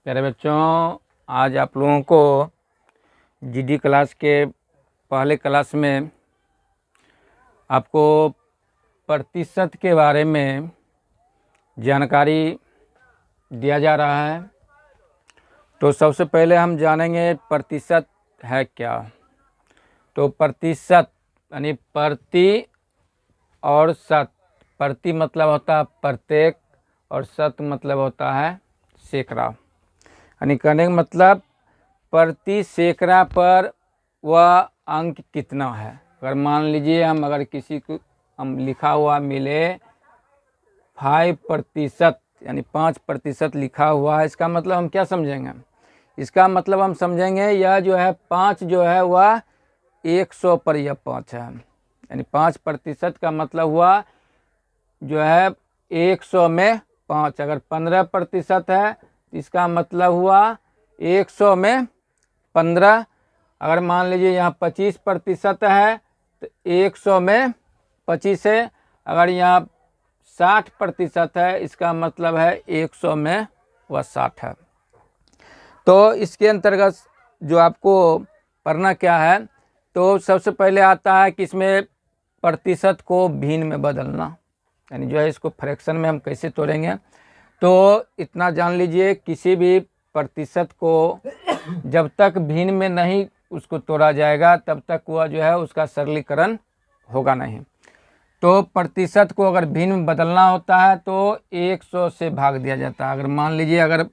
प्यारे बच्चों, आज आप लोगों को जीडी क्लास के पहले क्लास में आपको प्रतिशत के बारे में जानकारी दिया जा रहा है। तो सबसे पहले हम जानेंगे प्रतिशत है क्या। तो प्रतिशत यानी प्रति और शत। प्रति मतलब होता है प्रत्येक और शत मतलब होता है सैकड़ा। यानी कहने का मतलब प्रति सैकड़ा पर वह अंक कितना है। अगर मान लीजिए अगर किसी को लिखा हुआ मिले 5% यानी 5% लिखा हुआ है, इसका मतलब हम क्या समझेंगे? इसका मतलब हम समझेंगे यह जो है 5 जो है वह 100 पर यह 5 है। यानी 5% का मतलब हुआ जो है 100 में 5। अगर 15% है तो इसका मतलब हुआ 100 में 15। अगर मान लीजिए यहाँ 25% है तो 100 में 25 है। अगर यहाँ 60% है इसका मतलब है 100 में वह 60 है। तो इसके अंतर्गत जो आपको पढ़ना क्या है, तो सबसे पहले आता है कि इसमें प्रतिशत को भिन्न में बदलना, यानी जो है इसको फ्रैक्शन में हम कैसे तोड़ेंगे। तो इतना जान लीजिए, किसी भी प्रतिशत को जब तक भिन्न में नहीं उसको तोड़ा जाएगा तब तक वह जो है उसका सरलीकरण होगा नहीं। तो प्रतिशत को अगर भिन्न में बदलना होता है तो 100 से भाग दिया जाता है। अगर मान लीजिए अगर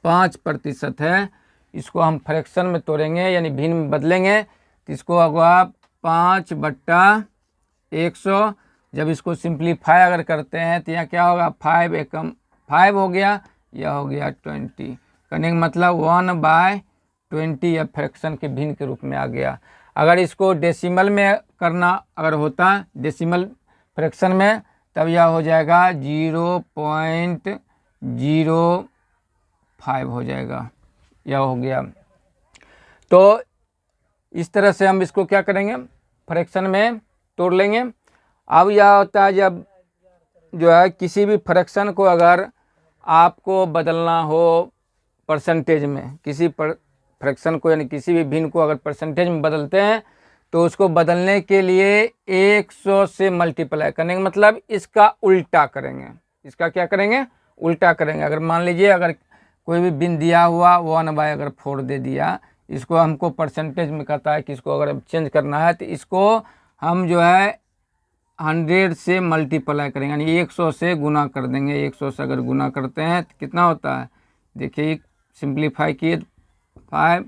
5% है, इसको हम फ्रैक्शन में तोड़ेंगे यानी भिन्न में बदलेंगे तो इसको होगा 5/100। जब इसको सिंप्लीफाई अगर करते हैं तो यहाँ क्या होगा, 5 एकम 5 हो गया, यह हो गया 20। करने का मतलब 1/20 या फ्रैक्शन के भिन्न के रूप में आ गया। अगर इसको डेसिमल में करना अगर होता डेसिमल फ्रैक्शन में, तब यह हो जाएगा 0.05 हो जाएगा, यह हो गया। तो इस तरह से हम इसको क्या करेंगे, फ्रैक्शन में तोड़ लेंगे। अब यह होता है जब जो है किसी भी फ्रैक्शन को अगर आपको बदलना हो परसेंटेज में, किसी फ्रैक्शन को यानी किसी भी भिन्न को अगर परसेंटेज में बदलते हैं तो उसको बदलने के लिए 100 से मल्टीप्लाई करने का मतलब इसका उल्टा करेंगे। इसका क्या करेंगे, उल्टा करेंगे। अगर मान लीजिए अगर कोई भी भिन्न दिया हुआ 1/4 दे दिया, इसको हमको परसेंटेज में कहता है कि इसको अगर चेंज करना है तो इसको हम जो है 100 से मल्टीप्लाई करेंगे, यानी 100 से गुना कर देंगे। 100 से अगर गुना करते हैं तो कितना होता है, देखिए सिंप्लीफाई किए 5,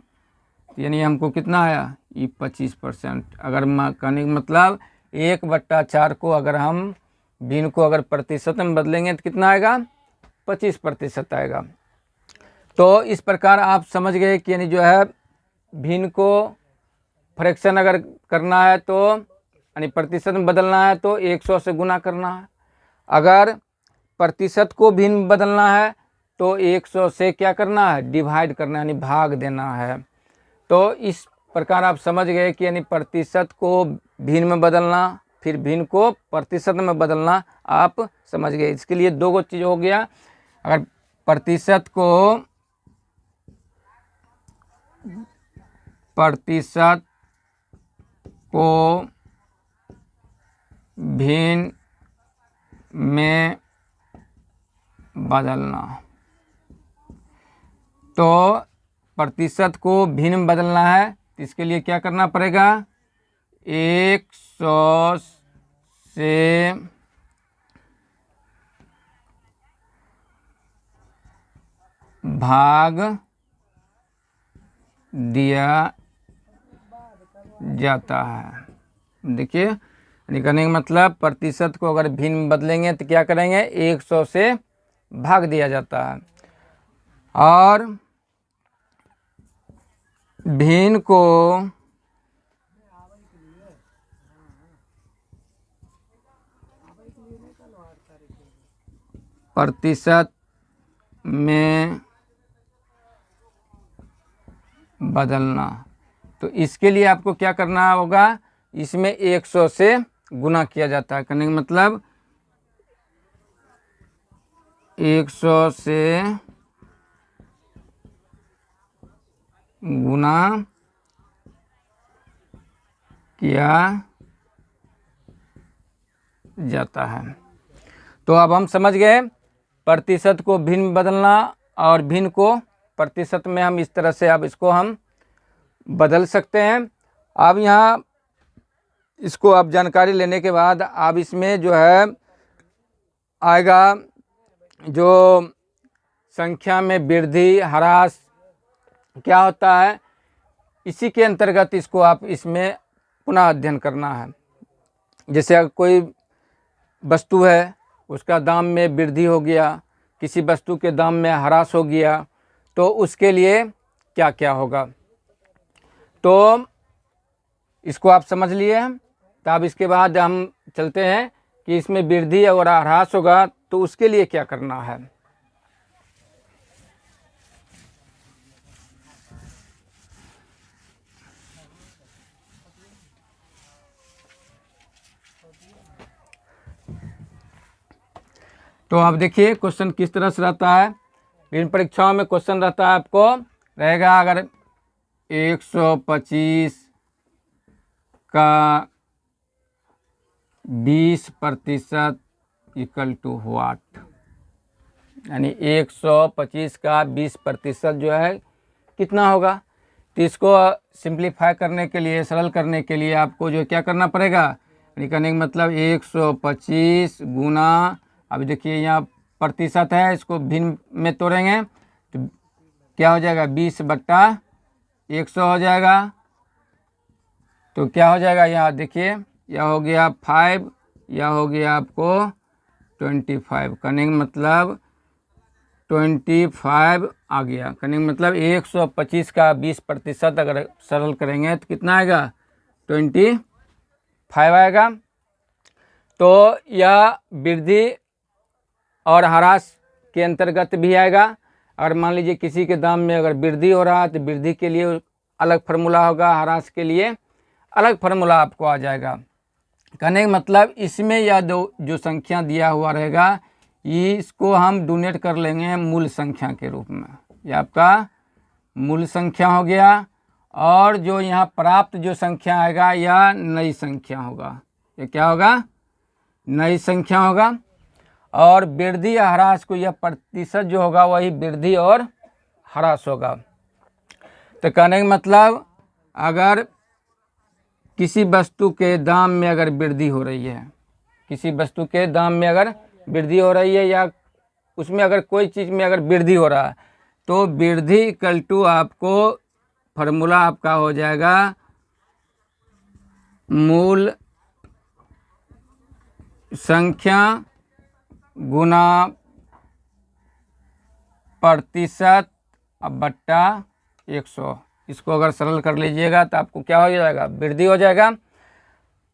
यानी हमको कितना आया, ये 25%। अगर कहने का मतलब 1/4 को अगर हम भिन्न को अगर प्रतिशत में बदलेंगे तो कितना आएगा, 25% आएगा। तो इस प्रकार आप समझ गए कि यानी जो है भिन्न को फ्रैक्शन अगर करना है तो यानी प्रतिशत में बदलना है तो 100 से गुना करना है। अगर प्रतिशत को भिन्न बदलना है तो 100 से क्या करना है, डिवाइड करना है, यानी भाग देना है। तो इस प्रकार आप समझ गए कि यानी प्रतिशत को भिन्न में बदलना फिर भिन्न को प्रतिशत में बदलना आप समझ गए। इसके लिए दो चीज़ हो गया। अगर प्रतिशत को भिन्न में बदलना, तो प्रतिशत को भिन्न में बदलना है तो इसके लिए क्या करना पड़ेगा, 100 से भाग दिया जाता है। देखिए कहने का मतलब प्रतिशत को अगर भिन्न में बदलेंगे तो क्या करेंगे, 100 से भाग दिया जाता है। और भिन्न को प्रतिशत में बदलना, तो इसके लिए आपको क्या करना होगा, इसमें 100 से गुना किया जाता है। करने का मतलब 100 से गुना किया जाता है। तो अब हम समझ गए प्रतिशत को भिन्न में बदलना और भिन्न को प्रतिशत में हम इस तरह से अब इसको हम बदल सकते हैं। अब यहाँ इसको आप जानकारी लेने के बाद अब इसमें जो है आएगा जो संख्या में वृद्धि ह्रास क्या होता है, इसी के अंतर्गत इसको आप इसमें पुनः अध्ययन करना है। जैसे अगर कोई वस्तु है उसका दाम में वृद्धि हो गया, किसी वस्तु के दाम में ह्रास हो गया, तो उसके लिए क्या क्या होगा, तो इसको आप समझ लिए। तो अब इसके बाद हम चलते हैं कि इसमें वृद्धि और ह्रास होगा तो उसके लिए क्या करना है। तो आप देखिए क्वेश्चन किस तरह से रहता है। इन परीक्षाओं में क्वेश्चन रहता है आपको रहेगा अगर 125 का 20% इक्वल टू व्हाट, यानी 125 का 20% जो है कितना होगा। तो इसको सिंप्लीफाई करने के लिए, सरल करने के लिए आपको जो क्या करना पड़ेगा, यानी करने का मतलब 125 गुना, अभी देखिए यहाँ प्रतिशत है, इसको भिन्न में तोड़ेंगे तो क्या हो जाएगा 20/100 हो जाएगा। तो क्या हो जाएगा यहाँ देखिए, यह हो गया 5, यह हो गया आपको 25, करने का मतलब 25 आ गया। करने का मतलब 125 का 20% अगर सरल करेंगे तो कितना आएगा 25 आएगा। तो यह वृद्धि और ह्रास के अंतर्गत भी आएगा। अगर मान लीजिए किसी के दाम में अगर वृद्धि हो रहा है तो वृद्धि के लिए अलग फार्मूला होगा, ह्रास के लिए अलग फार्मूला आपको आ जाएगा। कहने का मतलब इसमें यह दो जो संख्या दिया हुआ रहेगा इसको हम डोनेट कर लेंगे मूल संख्या के रूप में, ये आपका मूल संख्या हो गया। और जो यहाँ प्राप्त जो संख्या आएगा यह नई संख्या होगा, ये क्या होगा नई संख्या होगा। और वृद्धि या ह्रास को यह प्रतिशत जो होगा वही वृद्धि और ह्रास होगा। तो कहने का मतलब अगर किसी वस्तु के दाम में अगर वृद्धि हो रही है, किसी वस्तु के दाम में अगर वृद्धि हो रही है या उसमें अगर कोई चीज़ में अगर वृद्धि हो रहा है तो वृद्धि इक्वल टू आपको फार्मूला आपका हो जाएगा मूल संख्या गुना प्रतिशत बट्टा 100। इसको अगर सरल कर लीजिएगा तो आपको क्या हो जाएगा वृद्धि हो जाएगा।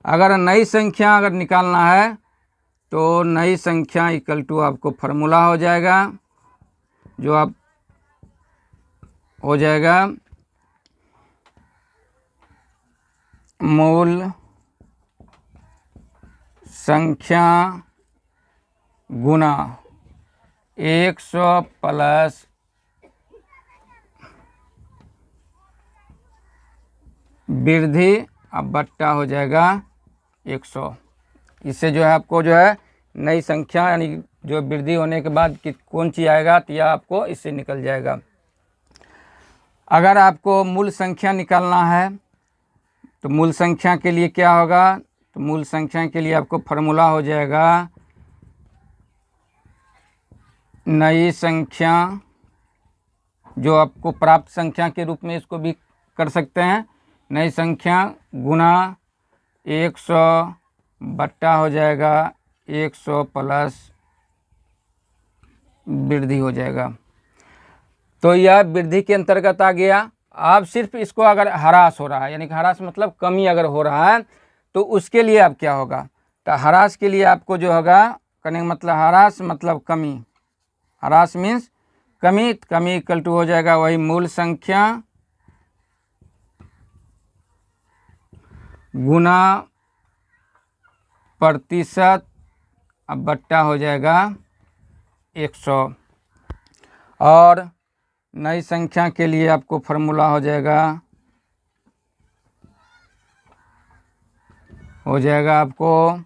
अगर नई संख्या अगर निकालना है तो नई संख्या इक्वल टू आपको फार्मूला हो जाएगा, जो आप हो जाएगा मूल संख्या गुना 100 प्लस वृद्धि अब बट्टा हो जाएगा 100। इससे जो है आपको जो है नई संख्या यानी जो वृद्धि होने के बाद कि कौन चीज़ आएगा तो यह आपको इससे निकल जाएगा। अगर आपको मूल संख्या निकालना है तो मूल संख्या के लिए क्या होगा, तो मूल संख्या के लिए आपको फार्मूला हो जाएगा नई संख्या, जो आपको प्राप्त संख्या के रूप में इसको भी कर सकते हैं, नई संख्या गुना 100 बट्टा हो जाएगा 100 प्लस वृद्धि हो जाएगा। तो यह वृद्धि के अंतर्गत आ गया। आप सिर्फ इसको अगर ह्रास हो रहा है, यानी कि ह्रास मतलब कमी अगर हो रहा है तो उसके लिए अब क्या होगा, तो ह्रास के लिए आपको जो होगा करने का मतलब ह्रास मतलब कमी, ह्रास मीन्स कमी, कमी इक्वल टू हो जाएगा वही मूल संख्या गुना प्रतिशत अब बट्टा हो जाएगा 100। और नई संख्या के लिए आपको फॉर्मूला हो जाएगा आपको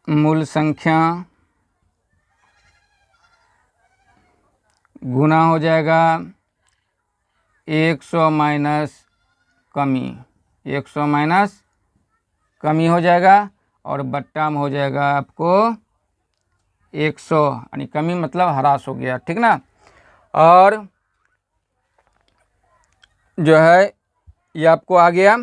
मूल संख्या गुना हो जाएगा 100 माइनस कमी, 100 माइनस कमी हो जाएगा और बट्टा में हो जाएगा आपको 100, यानी कमी मतलब ह्रास हो गया, ठीक ना। और जो है ये आपको आ गया।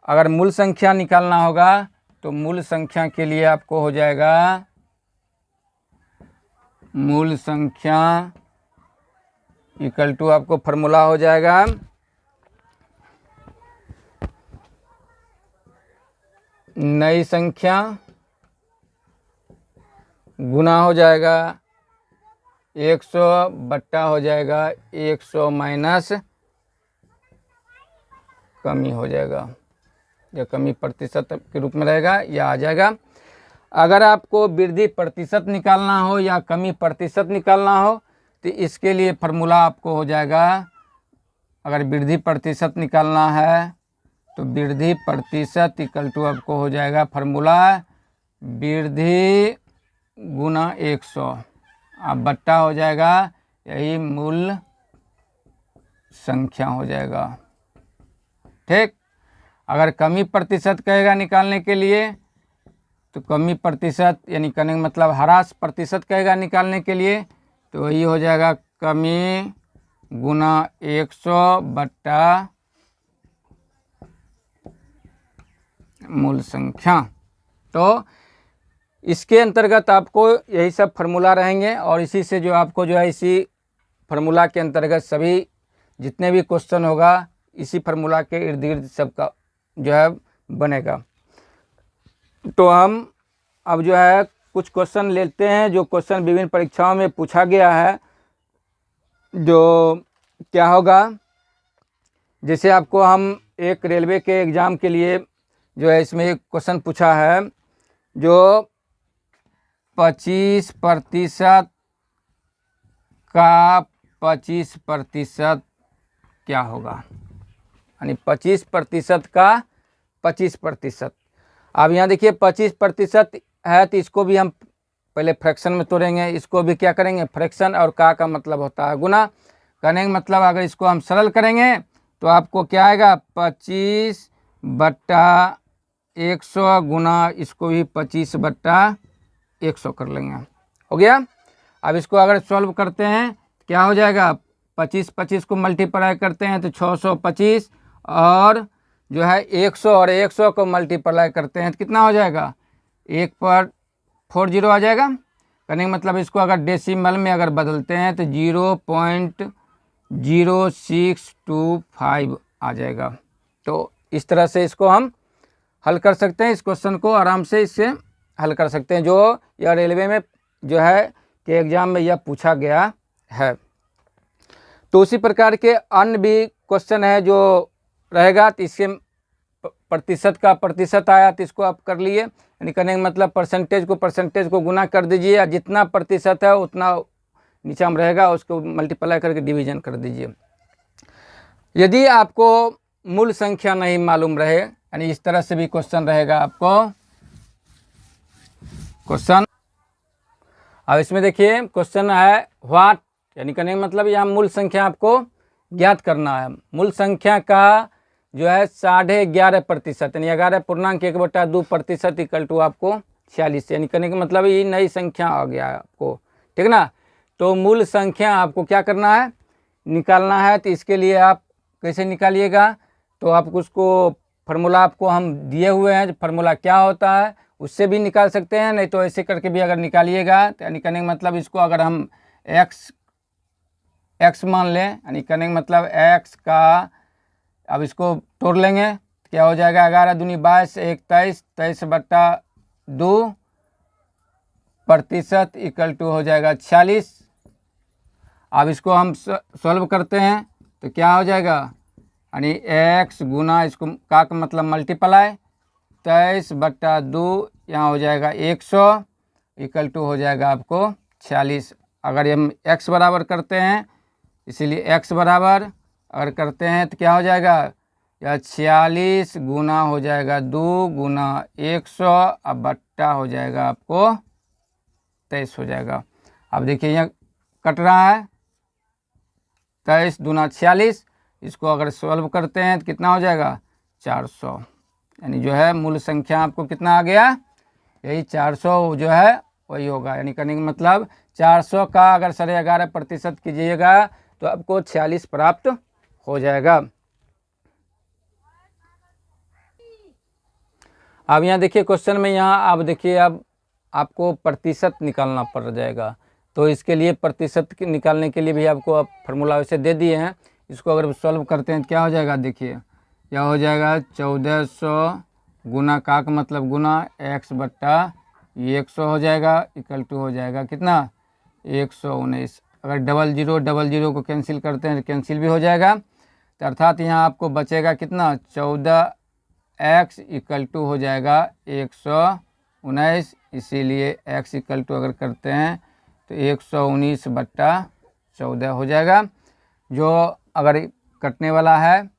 अगर मूल संख्या निकालना होगा तो मूल संख्या के लिए आपको हो जाएगा मूल संख्या इक्वल टू आपको फॉर्मूला हो जाएगा नई संख्या गुना हो जाएगा 100 बट्टा हो जाएगा 100 माइनस कमी हो जाएगा, या कमी प्रतिशत के रूप में रहेगा, या आ जाएगा। अगर आपको वृद्धि प्रतिशत निकालना हो या कमी प्रतिशत निकालना हो तो इसके लिए फॉर्मूला आपको हो जाएगा, अगर वृद्धि प्रतिशत निकालना है तो वृद्धि प्रतिशत इक्वल टू आपको हो जाएगा फॉर्मूला वृद्धि गुना 100, अब बट्टा हो जाएगा यही मूल संख्या हो जाएगा, ठीक। अगर कमी प्रतिशत कहेगा निकालने के लिए तो कमी प्रतिशत यानी कहने का मतलब ह्रास प्रतिशत कहेगा निकालने के लिए तो वही हो जाएगा कमी गुना 100 बट्टा मूल संख्या। तो इसके अंतर्गत आपको यही सब फार्मूला रहेंगे और इसी से जो आपको जो है इसी फार्मूला के अंतर्गत सभी जितने भी क्वेश्चन होगा इसी फार्मूला के इर्द गिर्द सबका जो है बनेगा। तो हम अब जो है कुछ क्वेश्चन लेते हैं जो क्वेश्चन विभिन्न परीक्षाओं में पूछा गया है। जो क्या होगा, जैसे आपको हम एक रेलवे के एग्ज़ाम के लिए जो है इसमें एक क्वेश्चन पूछा है जो 25% का 25% क्या होगा, यानी 25% का 25%। अब यहाँ देखिए 25% है तो इसको भी हम पहले फ्रैक्शन में तोड़ेंगे, इसको भी क्या करेंगे फ्रैक्शन, और का मतलब होता है गुना। करने का मतलब अगर इसको हम सरल करेंगे तो आपको क्या आएगा 25 बट्टा 100 गुना इसको भी 25 बट्टा 100 कर लेंगे, हो गया। अब इसको अगर सॉल्व करते हैं क्या हो जाएगा 25 को मल्टीप्लाई करते हैं तो 625 और जो है 100 और 100 को मल्टीप्लाई करते हैं तो कितना हो जाएगा 1 पर 40 आ जाएगा। करने का मतलब इसको अगर डेसिमल में अगर बदलते हैं तो 0.0625 आ जाएगा। तो इस तरह से इसको हम हल कर सकते हैं, इस क्वेश्चन को आराम से इससे हल कर सकते हैं जो यह रेलवे में जो है कि एग्ज़ाम में यह पूछा गया है। तो उसी प्रकार के अन्य भी क्वेश्चन है जो रहेगा तो इसके प्रतिशत का प्रतिशत आया तो इसको आप कर लिए, यानी करने का मतलब परसेंटेज को गुना कर दीजिए या जितना प्रतिशत है उतना नीचे में रहेगा उसको मल्टीप्लाई करके डिवीजन कर दीजिए। यदि आपको मूल संख्या नहीं मालूम रहे यानी इस तरह से भी क्वेश्चन रहेगा आपको क्वेश्चन। अब इसमें देखिए क्वेश्चन है व्हाट, यानी कहने का मतलब यहाँ मूल संख्या आपको ज्ञात करना है। मूल संख्या का जो है 11.5% यानी 11.1/2% इक्वल टू आपको 46, यानी कहने का मतलब ये नई संख्या आ गया है आपको, ठीक ना। तो मूल संख्या आपको क्या करना है निकालना है, तो इसके लिए आप कैसे निकालिएगा, तो आप उसको फार्मूला आपको हम दिए हुए हैं, फार्मूला क्या होता है उससे भी निकाल सकते हैं, नहीं तो ऐसे करके भी अगर निकालिएगा तो यानी कहने का मतलब इसको अगर हम x मान लें, यानी कहने का मतलब x का अब इसको तोड़ लेंगे तो क्या हो जाएगा 11 दूनी 22 1 23 23/2% इक्वल टू हो जाएगा 46। अब इसको हम सॉल्व करते हैं तो क्या हो जाएगा, यानी x गुना इसको का मतलब मल्टीप्लाई 23/2 यहाँ हो जाएगा 100 इक्वल टू हो जाएगा आपको 46। अगर हम x बराबर करते हैं, इसीलिए x बराबर अगर करते हैं तो क्या हो जाएगा, या 46 गुना हो जाएगा 2 गुना 100, अब बट्टा हो जाएगा आपको 23 हो जाएगा। अब देखिए यहाँ कट रहा है 23 दूना 46, इसको अगर सॉल्व करते हैं तो कितना हो जाएगा 400, यानी जो है मूल संख्या आपको कितना आ गया, यही 400 जो है वही होगा। यानी करने का मतलब 400 का अगर 11.5% कीजिएगा तो आपको 46 प्राप्त हो जाएगा। अब यहाँ देखिए क्वेश्चन में, यहाँ आप देखिए अब आपको प्रतिशत निकालना पड़ जाएगा, तो इसके लिए प्रतिशत निकालने के लिए भी आपको अब फार्मूला वैसे दे दिए हैं। इसको अगर सॉल्व करते हैं तो क्या हो जाएगा, देखिए क्या हो जाएगा 1400 गुना का मतलब गुना x बट्टा 100 हो जाएगा, इक्वल टू हो जाएगा कितना 119। अगर डबल जीरो को कैंसिल करते हैं तो कैंसिल भी हो जाएगा, तो अर्थात यहाँ आपको बचेगा कितना 14x इक्वल टू हो जाएगा 119, इसीलिए x इक्वल टू अगर करते हैं तो 119 बट्टा 14 हो जाएगा। जो अगर कटने वाला है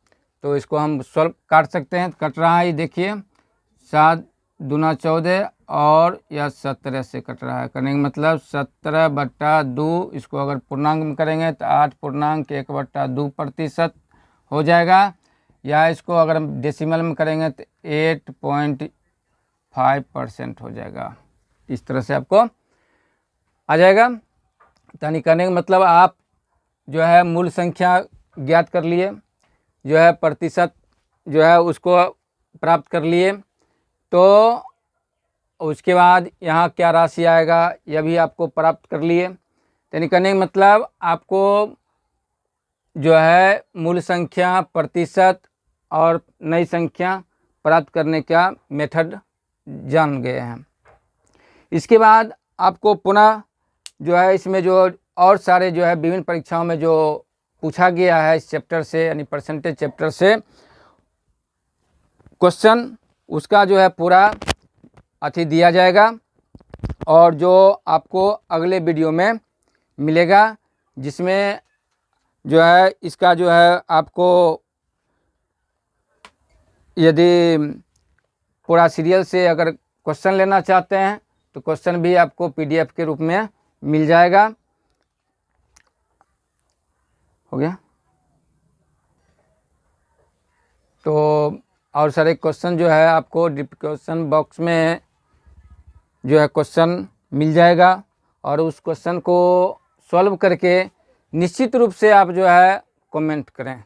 तो इसको हम सॉल्व काट सकते हैं, कट रहा है, ये देखिए 7 दूना 14 और या 17 से कट रहा है, करने का मतलब 17 बट्टा 2, इसको अगर पूर्णांक में करेंगे तो 8.1/2% हो जाएगा, या इसको अगर हम डेसिमल में करेंगे तो 8.5% हो जाएगा। इस तरह से आपको आ जाएगा। यानी करने का मतलब आप जो है मूल संख्या ज्ञात कर लिए, जो है प्रतिशत जो है उसको प्राप्त कर लिए, तो उसके बाद यहाँ क्या राशि आएगा यह भी आपको प्राप्त कर लिए। यानी करने का मतलब आपको जो है मूल संख्या, प्रतिशत और नई संख्या प्राप्त करने का मेथड जान गए हैं। इसके बाद आपको पुनः जो है इसमें जो और सारे जो है विभिन्न परीक्षाओं में जो पूछा गया है इस चैप्टर से, यानी परसेंटेज चैप्टर से क्वेश्चन, उसका जो है पूरा अथी दिया जाएगा, और जो आपको अगले वीडियो में मिलेगा, जिसमें जो है इसका जो है आपको यदि पूरा सीरियल से अगर क्वेश्चन लेना चाहते हैं तो क्वेश्चन भी आपको PDF के रूप में मिल जाएगा। हो गया। तो और सारे क्वेश्चन जो है आपको डिस्क्रिप्शन बॉक्स में जो है क्वेश्चन मिल जाएगा, और उस क्वेश्चन को सॉल्व करके निश्चित रूप से आप जो है कमेंट करें।